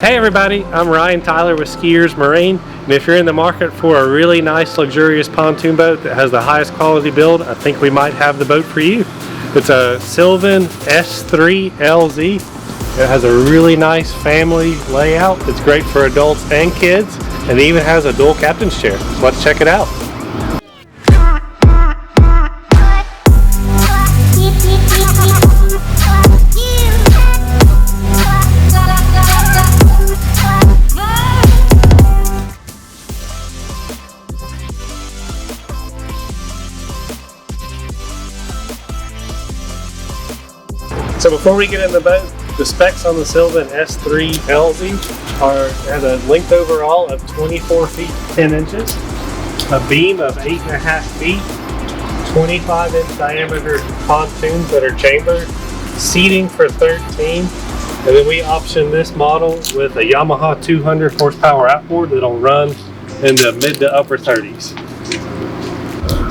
Hey everybody, I'm Ryan Tyler with SKIER'S Marine, and if you're in the market for a really nice luxurious pontoon boat that has the highest quality build, I think we might have the boat for you. It's a Sylvan S3 LZ. It has a really nice family layout. It's great for adults and kids, and it even has a dual captain's chair. So let's check it out. So before we get in the boat, the specs on the Sylvan S3 LZ has a length overall of 24 feet 10 inches, a beam of 8.5 feet, 25-inch diameter pontoons that are chambered, seating for 13, and then we option this model with a Yamaha 200 horsepower outboard that'll run in the mid to upper 30s.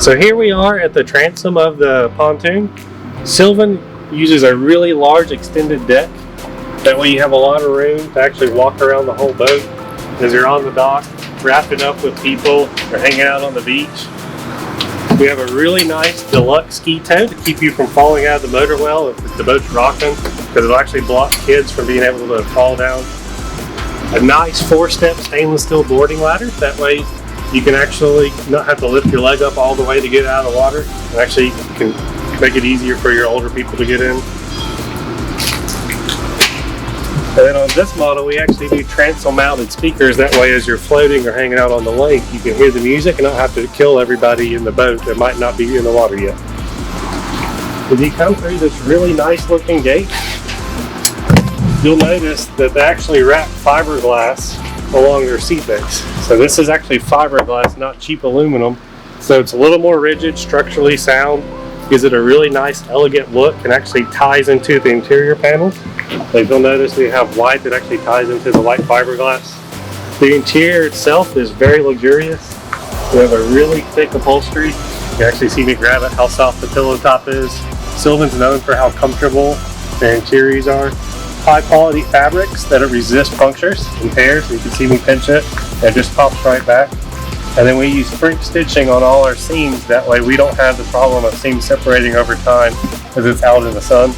So here we are at the transom of the pontoon. Sylvan uses a really large extended deck. That way you have a lot of room to actually walk around the whole boat as you're on the dock, wrapping up with people or hanging out on the beach. We have a really nice deluxe ski tow to keep you from falling out of the motor well if the boat's rocking, because it'll actually block kids from being able to fall down. A nice 4-step stainless steel boarding ladder. That way you can actually not have to lift your leg up all the way to get out of the water, and actually you can make it easier for your older people to get in. And then on this model, we actually do transom mounted speakers. That way, as you're floating or hanging out on the lake, you can hear the music and not have to kill everybody in the boat that might not be in the water yet. As you come through this really nice looking gate, you'll notice that they actually wrap fiberglass along their seat base. So this is actually fiberglass, not cheap aluminum. So it's a little more rigid, structurally sound, gives it a really nice, elegant look, and actually ties into the interior panels. Like you'll notice we have white that actually ties into the white fiberglass. The interior itself is very luxurious. We have a really thick upholstery. You actually see me grab it, how soft the pillow top is. Sylvan's known for how comfortable their interiors are. High quality fabrics that resist punctures and tears. So you can see me pinch it, and it just pops right back. And then we use French stitching on all our seams. That way we don't have the problem of seams separating over time as it's out in the sun.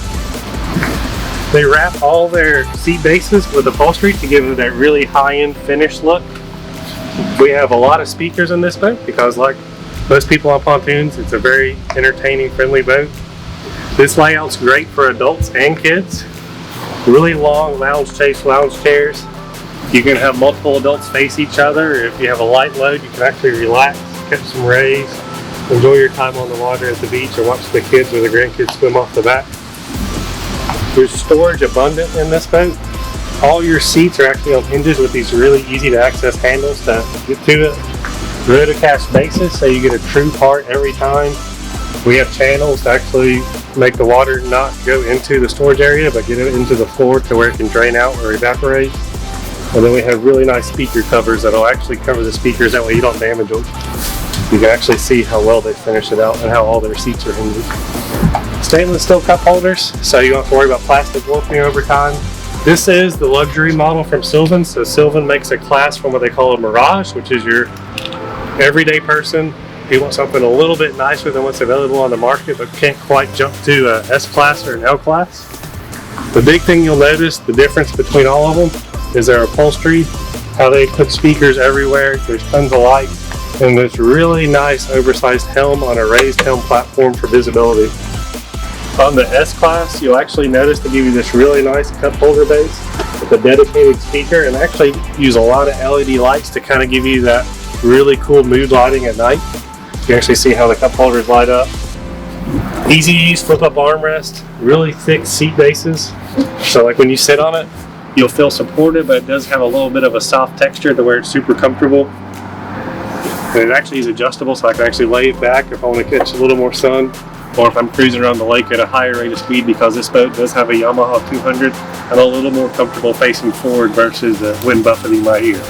They wrap all their seat bases with upholstery to give it that really high-end finished look. We have a lot of speakers in this boat because, like most people on pontoons, it's a very entertaining, friendly boat. This layout's great for adults and kids. Really long lounge chairs. You can have multiple adults face each other. If you have a light load, you can actually relax, catch some rays, enjoy your time on the water at the beach, or watch the kids or the grandkids swim off the back. There's storage abundant in this boat. All your seats are actually on hinges with these really easy to access handles to get to it. Rotocast bases, so you get a true part every time. We have channels to actually make the water not go into the storage area, but get it into the floor to where it can drain out or evaporate. And then we have really nice speaker covers that'll actually cover the speakers, that way you don't damage them. You can actually see how well they finish it out and how all their seats are hinged. Stainless steel cup holders, so you don't have to worry about plastic warping over time. This is the luxury model from Sylvan. So Sylvan makes a class from what they call a Mirage, which is your everyday person who wants something a little bit nicer than what's available on the market, but can't quite jump to a S class or an L class. The big thing you'll notice, the difference between all of them, is their upholstery, how they put speakers everywhere. There's tons of lights, and this really nice oversized helm on a raised helm platform for visibility. On the S class, you'll actually notice they give you this really nice cup holder base with a dedicated speaker, and actually use a lot of LED lights to kind of give you that really cool mood lighting at night. You can actually see how the cup holders light up. Easy to use flip up armrest, really thick seat bases. So like when you sit on it, you'll feel supported, but it does have a little bit of a soft texture to where it's super comfortable. And it actually is adjustable, so I can actually lay it back if I want to catch a little more sun, or if I'm cruising around the lake at a higher rate of speed, because this boat does have a Yamaha 200. I'm a little more comfortable facing forward versus the wind buffeting my ear.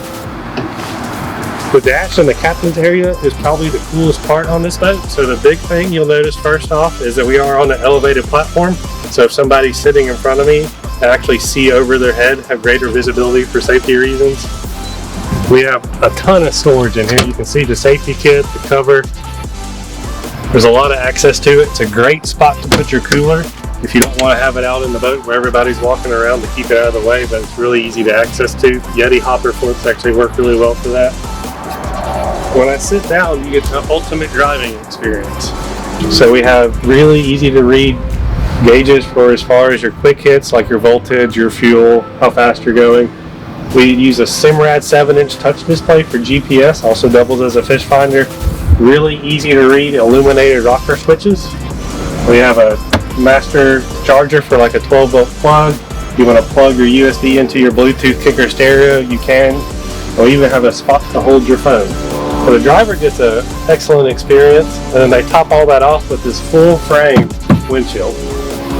The dash in the captain's area is probably the coolest part on this boat. So the big thing you'll notice first off is that we are on an elevated platform. So if somebody's sitting in front of me, and actually see over their head, have greater visibility for safety reasons. We have a ton of storage in here. You can see the safety kit, the cover. There's a lot of access to it. It's a great spot to put your cooler if you don't want to have it out in the boat where everybody's walking around to keep it out of the way, but it's really easy to access to. Yeti hopper floats actually work really well for that. When I sit down, you get the ultimate driving experience. So we have really easy to read gauges for as far as your quick hits, like your voltage, your fuel, how fast you're going. We use a Simrad 7-inch touch display for GPS, also doubles as a fish finder. Really easy to read illuminated rocker switches. We have a master charger for like a 12-volt plug. You want to plug your USB into your Bluetooth kicker stereo, you can. Or even have a spot to hold your phone. So the driver gets an excellent experience, and then they top all that off with this full frame windshield.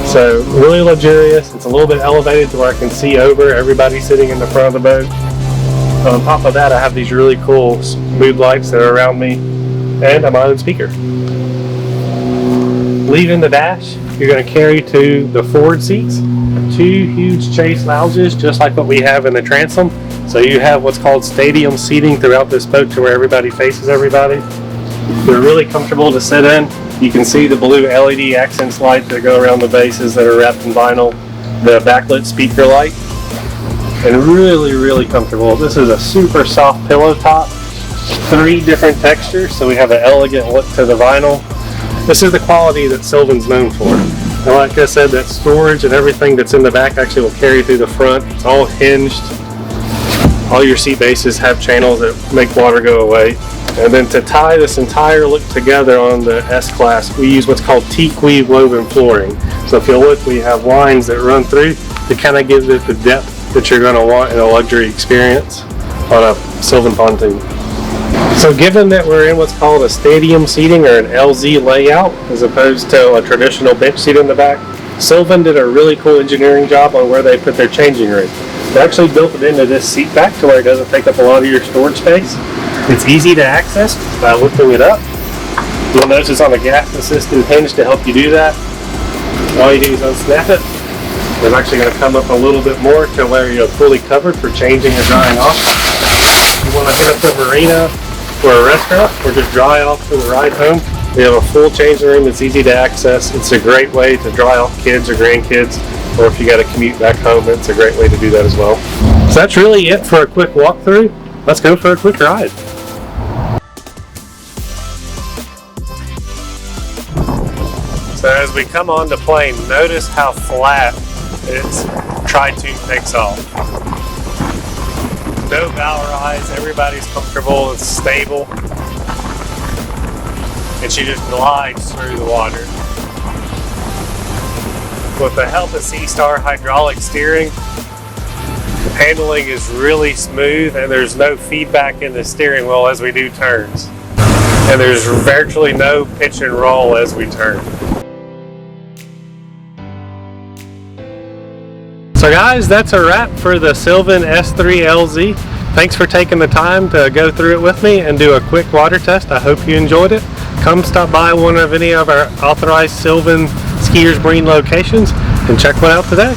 So really luxurious. It's a little bit elevated to where I can see over everybody sitting in the front of the boat. On top of that, I have these really cool mood lights that are around me, and a mounted speaker. Leaving the dash, you're going to carry to the forward seats 2 huge chase lounges, just like what we have in the Transom. So you have what's called stadium seating throughout this boat to where everybody faces everybody. They're really comfortable to sit in. You can see the blue LED accents light that go around the bases that are wrapped in vinyl, the backlit speaker light, and really, really comfortable. This is a super soft pillow top, 3 different textures, so we have an elegant look to the vinyl. This is the quality that Sylvan's known for. And like I said, that storage and everything that's in the back actually will carry through the front. It's all hinged. All your seat bases have channels that make water go away. And then to tie this entire look together on the S-Class, we use what's called teak weave woven flooring. So if you look, we have lines that run through to kind of give it the depth that you're going to want in a luxury experience on a Sylvan pontoon. So given that we're in what's called a stadium seating or an LZ layout, as opposed to a traditional bench seat in the back, Sylvan did a really cool engineering job on where they put their changing room. They actually built it into this seat back to where it doesn't take up a lot of your storage space. It's easy to access by lifting it up. You'll notice it's on a gas assisted hinge to help you do that. All you do is unsnap it. It's actually going to come up a little bit more to where you're fully covered for changing or drying off. You want to hit up the marina or a restaurant or just dry off for the ride home. We have a full changing room that's easy to access. It's a great way to dry off kids or grandkids, or if you got to commute back home, it's a great way to do that as well. So that's really it for a quick walkthrough. Let's go for a quick ride. So as we come on the plane, notice how flat its tri-tube takes off. No bow rise, everybody's comfortable, it's stable, and she just glides through the water. With the help of SeaStar hydraulic steering, the handling is really smooth and there's no feedback in the steering wheel as we do turns. And there's virtually no pitch and roll as we turn. So guys, that's a wrap for the Sylvan S3 LZ. Thanks for taking the time to go through it with me and do a quick water test. I hope you enjoyed it. Come stop by one of any of our authorized Sylvan SKIER'S Marine locations and check one out today.